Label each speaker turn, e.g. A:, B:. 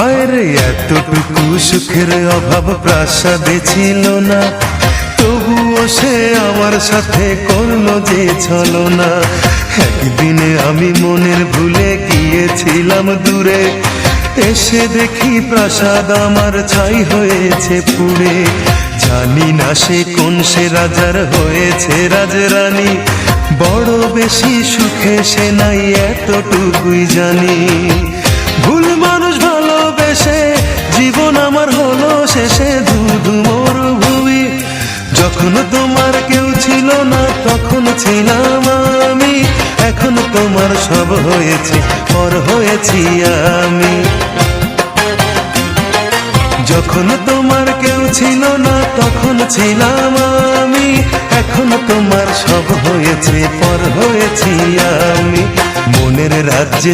A: হায় রে এতটুকু সুখের অভাব প্রাসাদে ছিল না, তবুও সে আমার সাথে করলো যে ছলনা। একদিনে আমি মনের ভুলে গিয়েছিলাম দূরে, এসে দেখি প্রাসাদ আমার ছাই হয়েছে পুড়ে। জানি না সে কোন সে রাজার হয়েছে রাজরানী, বড় বেশি সুখে সে নাই এতটুকুই জানি। ভুল মানুষ ভালোবেসে জীবন আমার হলো শেষে ধুধু মরুভূমি। যখন তোমার কেউ ছিল না তখন ছিলাম আমি, এখন তোমার সব হয়েছে পর হয়েছি আমি। যখন তোমার কেউ ছিল না তখন ছিলাম আমি, এখন তোমার সব হয়েছে পর হয়েছি আমি। মনের রাজ্যে